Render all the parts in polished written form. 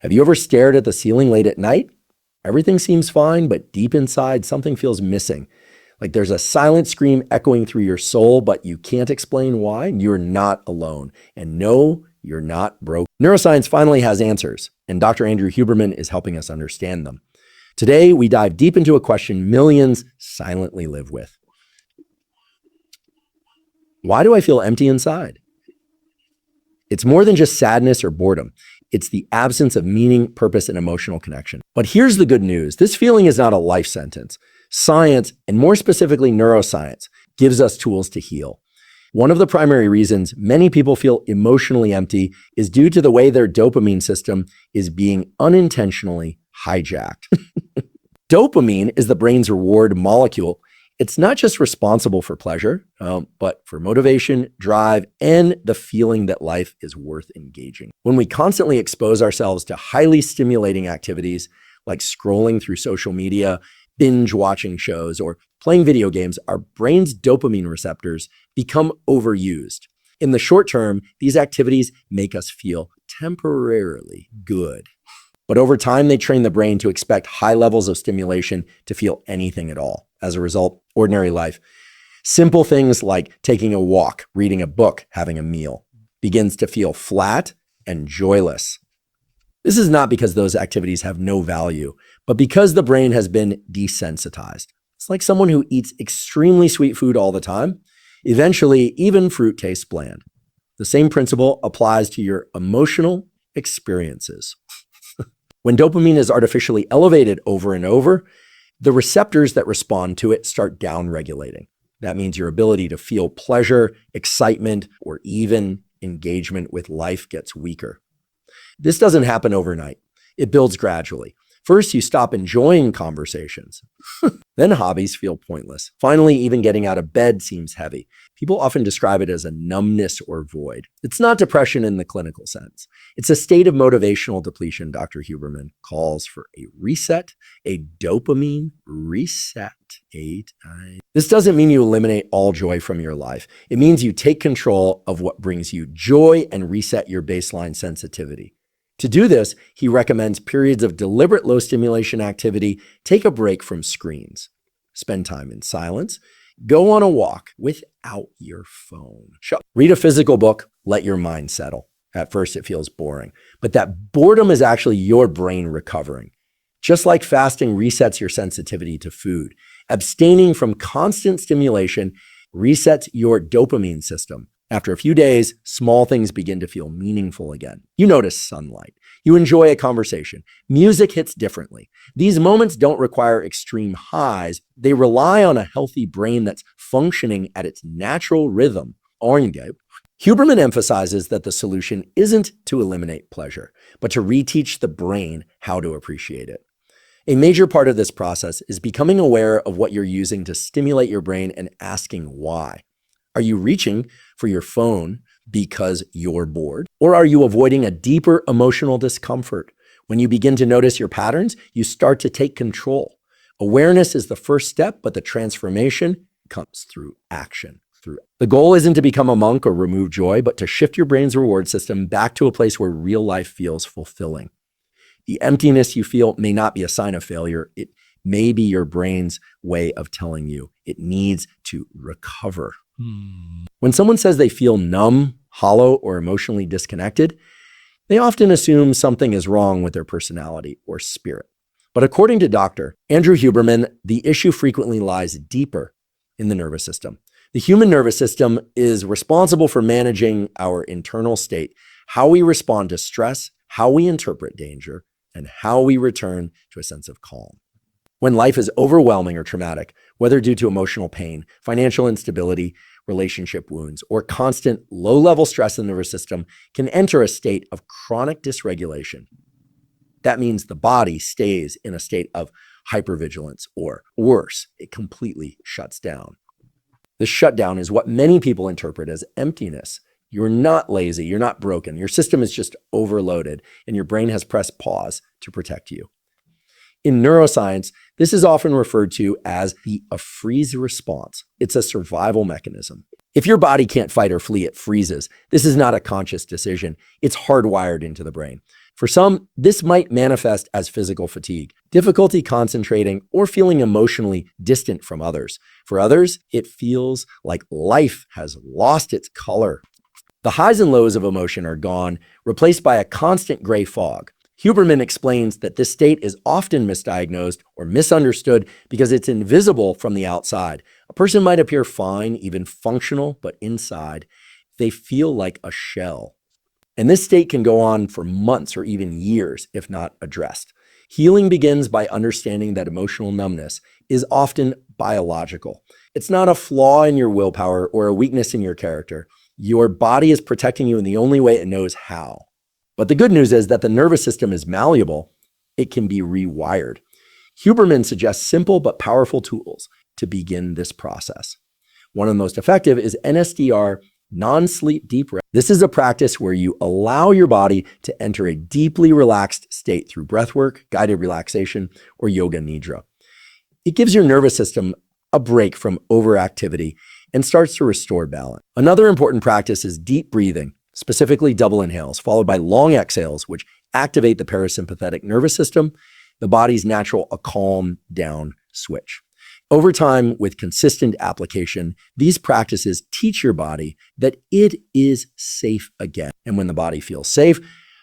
Have you ever stared at the ceiling late at night? Everything seems fine, but deep inside, something feels missing. Like there's a silent scream echoing through your soul, but you can't explain why. You're not alone. And no, you're not broke. Neuroscience finally has answers, and Dr. Andrew Huberman is helping us understand them. Today, we dive deep into a question millions silently live with. Why do I feel empty inside? It's more than just sadness or boredom. It's the absence of meaning, purpose, and emotional connection. But here's the good news. This feeling is not a life sentence. Science, and more specifically neuroscience, gives us tools to heal. One of the primary reasons many people feel emotionally empty is due to the way their dopamine system is being unintentionally hijacked. Dopamine is the brain's reward molecule. It's not just responsible for pleasure, but for motivation, drive, and the feeling that life is worth engaging. When we constantly expose ourselves to highly stimulating activities like scrolling through social media, binge watching shows, or playing video games, our brain's dopamine receptors become overused. In the short term, these activities make us feel temporarily good. But over time, they train the brain to expect high levels of stimulation to feel anything at all. As a result, ordinary life, simple things like taking a walk, reading a book, having a meal, begins to feel flat and joyless. This is not because those activities have no value, but because the brain has been desensitized. It's like someone who eats extremely sweet food all the time. Eventually, even fruit tastes bland. The same principle applies to your emotional experiences. When dopamine is artificially elevated over and over, the receptors that respond to it start downregulating. That means your ability to feel pleasure, excitement, or even engagement with life gets weaker. This doesn't happen overnight. It builds gradually. First, you stop enjoying conversations. Then hobbies feel pointless. Finally, even getting out of bed seems heavy. People often describe it as a numbness or void. It's not depression in the clinical sense. It's a state of motivational depletion. Dr. Huberman calls for a reset, a dopamine reset. This doesn't mean you eliminate all joy from your life. It means you take control of what brings you joy and reset your baseline sensitivity. To do this, he recommends periods of deliberate low stimulation activity. Take a break from screens. Spend time in silence. Go on a walk without your phone. Read a physical book. Let your mind settle. At first, it feels boring, but that boredom is actually your brain recovering. Just like fasting resets your sensitivity to food, abstaining from constant stimulation resets your dopamine system. After a few days, small things begin to feel meaningful again. You notice sunlight. You enjoy a conversation. Music hits differently. These moments don't require extreme highs. They rely on a healthy brain that's functioning at its natural rhythm. Huberman emphasizes that the solution isn't to eliminate pleasure, but to reteach the brain how to appreciate it. A major part of this process is becoming aware of what you're using to stimulate your brain and asking why. Are you reaching for your phone because you're bored? Or are you avoiding a deeper emotional discomfort? When you begin to notice your patterns, you start to take control. Awareness is the first step, but the transformation comes through action. The goal isn't to become a monk or remove joy, but to shift your brain's reward system back to a place where real life feels fulfilling. The emptiness you feel may not be a sign of failure. It may be your brain's way of telling you it needs to recover. When someone says they feel numb, hollow, or emotionally disconnected, they often assume something is wrong with their personality or spirit. But according to Dr. Andrew Huberman, the issue frequently lies deeper in the nervous system. The human nervous system is responsible for managing our internal state, how we respond to stress, how we interpret danger, and how we return to a sense of calm. When life is overwhelming or traumatic, whether due to emotional pain, financial instability, relationship wounds, or constant low-level stress in the nervous system, can enter a state of chronic dysregulation. That means the body stays in a state of hypervigilance, or worse, it completely shuts down. The shutdown is what many people interpret as emptiness. You're not lazy, you're not broken. Your system is just overloaded, and your brain has pressed pause to protect you. In neuroscience, this is often referred to as the freeze response. It's a survival mechanism. If your body can't fight or flee, it freezes. This is not a conscious decision. It's hardwired into the brain. For some, this might manifest as physical fatigue, difficulty concentrating, or feeling emotionally distant from others. For others, it feels like life has lost its color. The highs and lows of emotion are gone, replaced by a constant gray fog. Huberman explains that this state is often misdiagnosed or misunderstood because it's invisible from the outside. A person might appear fine, even functional, but inside, they feel like a shell. And this state can go on for months or even years if not addressed. Healing begins by understanding that emotional numbness is often biological. It's not a flaw in your willpower or a weakness in your character. Your body is protecting you in the only way it knows how. But the good news is that the nervous system is malleable. It can be rewired. Huberman suggests simple but powerful tools to begin this process. One of the most effective is NSDR, non-sleep deep rest. This is a practice where you allow your body to enter a deeply relaxed state through breath work, guided relaxation, or yoga nidra. It gives your nervous system a break from overactivity and starts to restore balance. Another important practice is deep breathing, specifically double inhales, followed by long exhales, which activate the parasympathetic nervous system, the body's natural calm down switch. Over time, with consistent application, these practices teach your body that it is safe again. And when the body feels safe,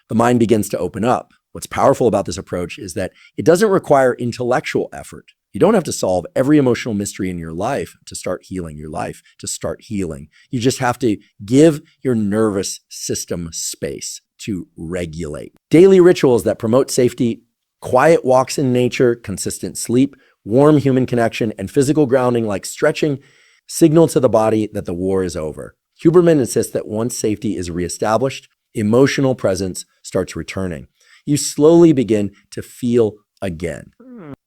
the mind begins to open up. What's powerful about this approach is that it doesn't require intellectual effort. You don't have to solve every emotional mystery in your life to start healing your life, to start healing. You just have to give your nervous system space to regulate. Daily rituals that promote safety, quiet walks in nature, consistent sleep, warm human connection, and physical grounding like stretching signal to the body that the war is over. Huberman insists that once safety is reestablished, emotional presence starts returning. You slowly begin to feel again.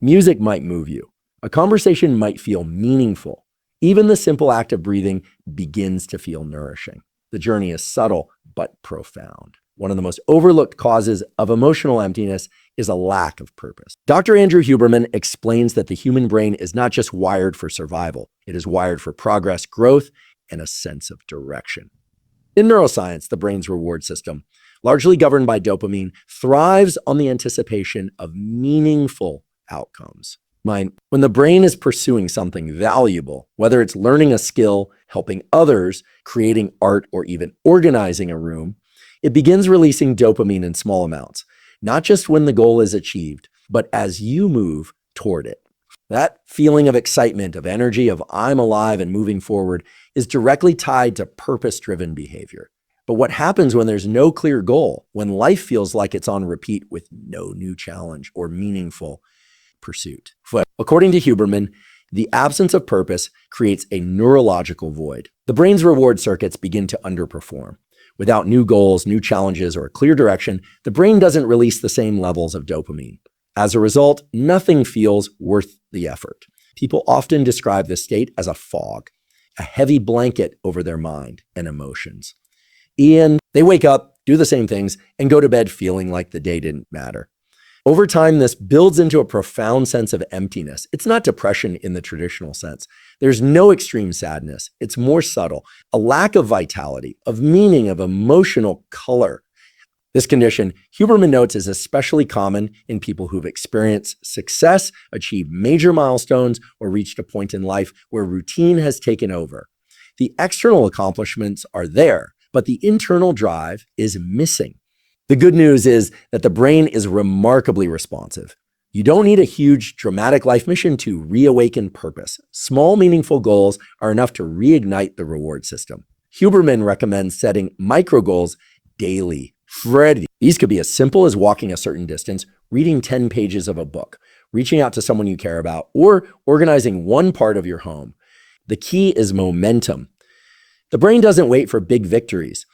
Music might move you. A conversation might feel meaningful. Even the simple act of breathing begins to feel nourishing. The journey is subtle but profound. One of the most overlooked causes of emotional emptiness is a lack of purpose. Dr. Andrew Huberman explains that the human brain is not just wired for survival. It is wired for progress, growth, and a sense of direction. In neuroscience, the brain's reward system, largely governed by dopamine, thrives on the anticipation of meaningful outcomes. When the brain is pursuing something valuable, whether it's learning a skill, helping others, creating art, or even organizing a room, it begins releasing dopamine in small amounts, not just when the goal is achieved, but as you move toward it. That feeling of excitement, of energy, of I'm alive and moving forward is directly tied to purpose-driven behavior. But what happens when there's no clear goal, when life feels like it's on repeat with no new challenge or meaningful pursuit? According to Huberman, the absence of purpose creates a neurological void. The brain's reward circuits begin to underperform. Without new goals, new challenges, or a clear direction, the brain doesn't release the same levels of dopamine. As a result, nothing feels worth the effort. People often describe this state as a fog, a heavy blanket over their mind and emotions. And they wake up, do the same things, and go to bed feeling like the day didn't matter. Over time, this builds into a profound sense of emptiness. It's not depression in the traditional sense. There's no extreme sadness. It's more subtle, a lack of vitality, of meaning, of emotional color. This condition, Huberman notes, is especially common in people who've experienced success, achieved major milestones, or reached a point in life where routine has taken over. The external accomplishments are there, but the internal drive is missing. The good news is that the brain is remarkably responsive. You don't need a huge, dramatic life mission to reawaken purpose. Small, meaningful goals are enough to reignite the reward system. Huberman recommends setting micro goals daily. These could be as simple as walking a certain distance, reading 10 pages of a book, reaching out to someone you care about, or organizing one part of your home. The key is momentum. The brain doesn't wait for big victories.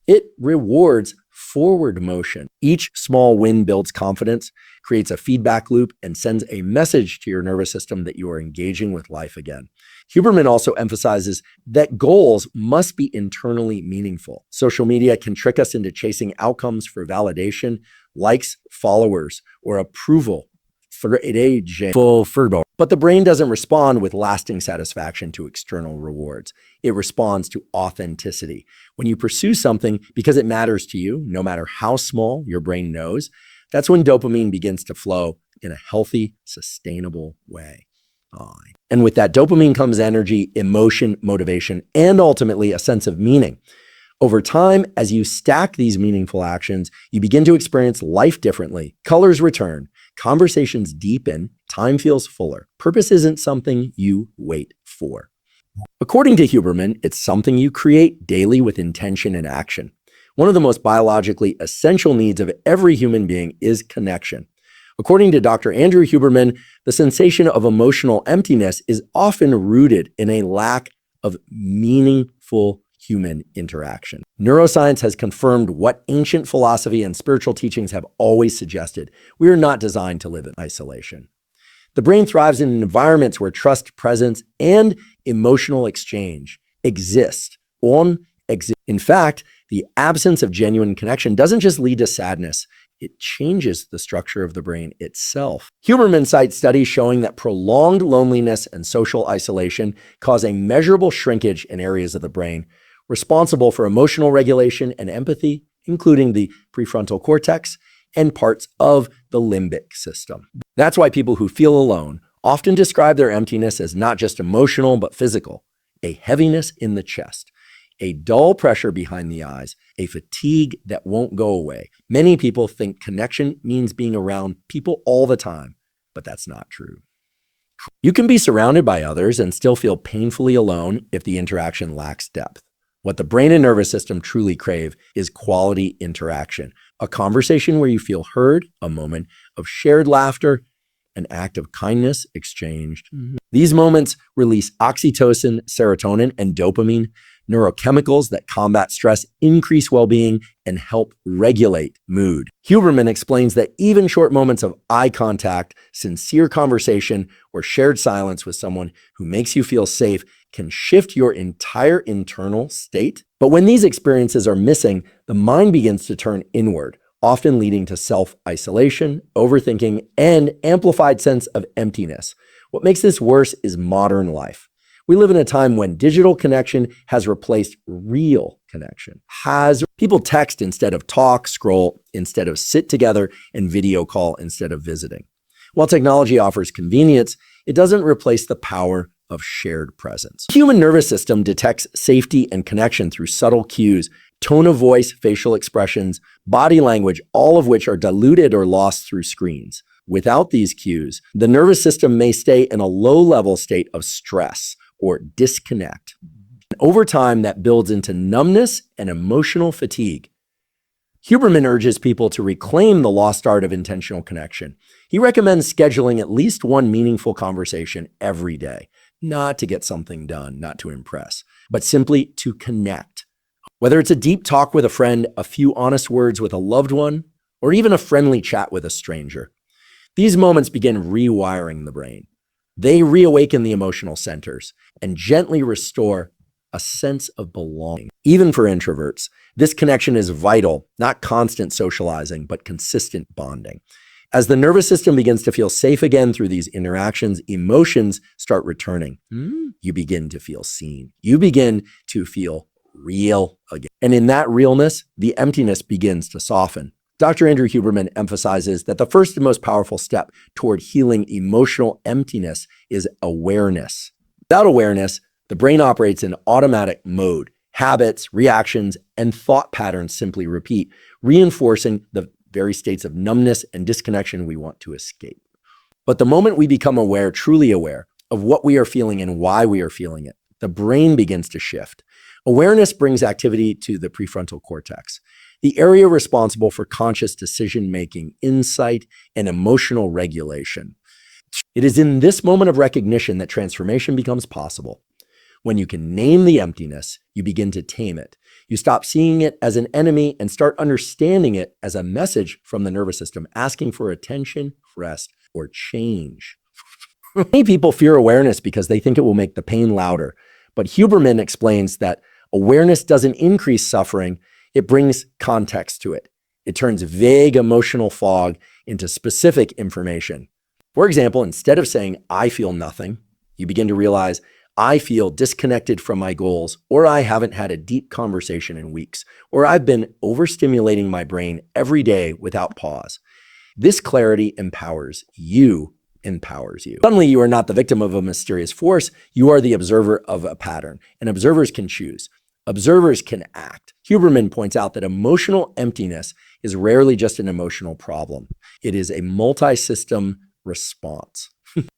It rewards forward motion. Each small win builds confidence, creates a feedback loop, and sends a message to your nervous system that you are engaging with life again. Huberman also emphasizes that goals must be internally meaningful. Social media can trick us into chasing outcomes for validation, likes, followers, or approval But the brain doesn't respond with lasting satisfaction to external rewards. It responds to authenticity. When you pursue something because it matters to you, no matter how small, your brain knows, that's when dopamine begins to flow in a healthy, sustainable way. And with that dopamine comes energy, emotion, motivation, and ultimately a sense of meaning. Over time, as you stack these meaningful actions, you begin to experience life differently. Colors return, conversations deepen, time feels fuller. Purpose isn't something you wait for. According to Huberman, it's something you create daily with intention and action. One of the most biologically essential needs of every human being is connection. According to Dr. Andrew Huberman, the sensation of emotional emptiness is often rooted in a lack of meaningful human interaction. Neuroscience has confirmed what ancient philosophy and spiritual teachings have always suggested. We are not designed to live in isolation. The brain thrives in environments where trust, presence, and emotional exchange exist. In fact, the absence of genuine connection doesn't just lead to sadness, it changes the structure of the brain itself. Huberman cites studies showing that prolonged loneliness and social isolation cause a measurable shrinkage in areas of the brain responsible for emotional regulation and empathy, including the prefrontal cortex and parts of the limbic system. That's why people who feel alone often describe their emptiness as not just emotional, but physical, a heaviness in the chest, a dull pressure behind the eyes, a fatigue that won't go away. Many people think connection means being around people all the time, but that's not true. You can be surrounded by others and still feel painfully alone if the interaction lacks depth. What the brain and nervous system truly crave is quality interaction, a conversation where you feel heard, a moment of shared laughter, an act of kindness exchanged. These moments release oxytocin, serotonin, and dopamine, neurochemicals that combat stress, increase well-being, and help regulate mood. Huberman explains that even short moments of eye contact, sincere conversation, or shared silence with someone who makes you feel safe can shift your entire internal state. But when these experiences are missing, the mind begins to turn inward, often leading to self-isolation, overthinking, and amplified sense of emptiness. What makes this worse is modern life. We live in a time when digital connection has replaced real connection. People text instead of talk, scroll instead of sit together, and video call instead of visiting. While technology offers convenience, it doesn't replace the power of shared presence. The human nervous system detects safety and connection through subtle cues, tone of voice, facial expressions, body language, all of which are diluted or lost through screens. Without these cues, the nervous system may stay in a low-level state of stress or disconnect. Over time, that builds into numbness and emotional fatigue. Huberman urges people to reclaim the lost art of intentional connection. He recommends scheduling at least one meaningful conversation every day, not to get something done, not to impress, but simply to connect. Whether it's a deep talk with a friend, a few honest words with a loved one, or even a friendly chat with a stranger. These moments begin rewiring the brain. They reawaken the emotional centers and gently restore a sense of belonging. Even for introverts, this connection is vital, not constant socializing, but consistent bonding. As the nervous system begins to feel safe again through these interactions, emotions start returning. You begin to feel seen. You begin to feel real again. And in that realness, the emptiness begins to soften. Dr. Andrew Huberman emphasizes that the first and most powerful step toward healing emotional emptiness is awareness. Without awareness, the brain operates in automatic mode. Habits, reactions, and thought patterns simply repeat, reinforcing the very states of numbness and disconnection we want to escape. But the moment we become aware, truly aware, of what we are feeling and why we are feeling it, the brain begins to shift. Awareness brings activity to the prefrontal cortex, the area responsible for conscious decision-making, insight, and emotional regulation. It is in this moment of recognition that transformation becomes possible. When you can name the emptiness, you begin to tame it. You stop seeing it as an enemy and start understanding it as a message from the nervous system, asking for attention, rest, or change. Many people fear awareness because they think it will make the pain louder. But Huberman explains that awareness doesn't increase suffering, it brings context to it. It turns vague emotional fog into specific information. For example, instead of saying, I feel nothing, you begin to realize, I feel disconnected from my goals, or I haven't had a deep conversation in weeks, or I've been overstimulating my brain every day without pause. This clarity empowers you. Suddenly, you are not the victim of a mysterious force. You are the observer of a pattern, and observers can choose. Observers can act. Huberman points out that emotional emptiness is rarely just an emotional problem. It is a multi-system response.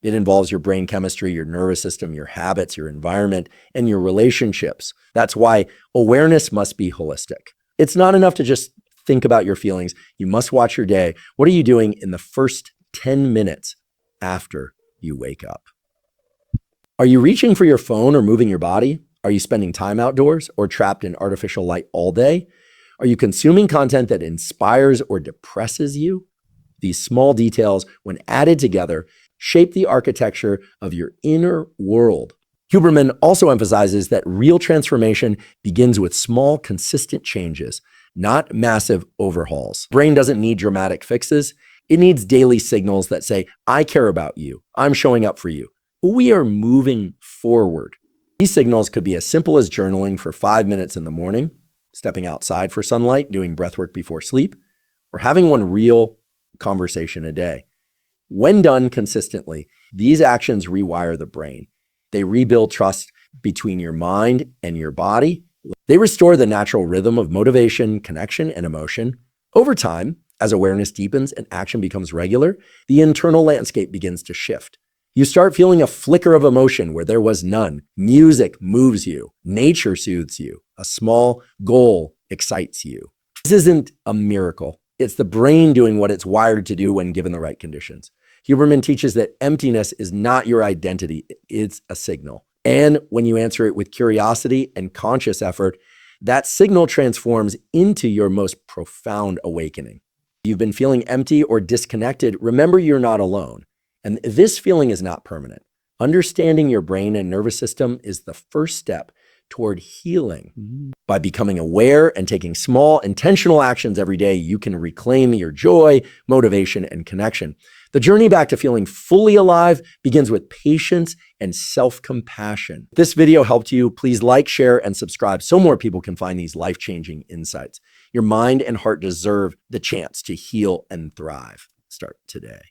It involves your brain chemistry, your nervous system, your habits, your environment, and your relationships. That's why awareness must be holistic. It's not enough to just think about your feelings. You must watch your day. What are you doing in the first 10 minutes after you wake up? Are you reaching for your phone or moving your body? Are you spending time outdoors or trapped in artificial light all day? Are you consuming content that inspires or depresses you? These small details, when added together, shape the architecture of your inner world. Huberman also emphasizes that real transformation begins with small, consistent changes, not massive overhauls. Brain doesn't need dramatic fixes. It needs daily signals that say, I care about you. I'm showing up for you. We are moving forward. These signals could be as simple as journaling for 5 minutes in the morning, stepping outside for sunlight, doing breathwork before sleep, or having one real conversation a day. When done consistently, these actions rewire the brain. They rebuild trust between your mind and your body. They restore the natural rhythm of motivation, connection, and emotion. Over time, as awareness deepens and action becomes regular, the internal landscape begins to shift. You start feeling a flicker of emotion where there was none. Music moves you. Nature soothes you. A small goal excites you. This isn't a miracle. It's the brain doing what it's wired to do when given the right conditions. Huberman teaches that emptiness is not your identity, it's a signal. And when you answer it with curiosity and conscious effort, that signal transforms into your most profound awakening. If you've been feeling empty or disconnected, remember you're not alone. And this feeling is not permanent. Understanding your brain and nervous system is the first step toward healing. By becoming aware and taking small, intentional actions every day, you can reclaim your joy, motivation, and connection. The journey back to feeling fully alive begins with patience and self-compassion. If this video helped you, please like, share, and subscribe so more people can find these life-changing insights. Your mind and heart deserve the chance to heal and thrive. Start today.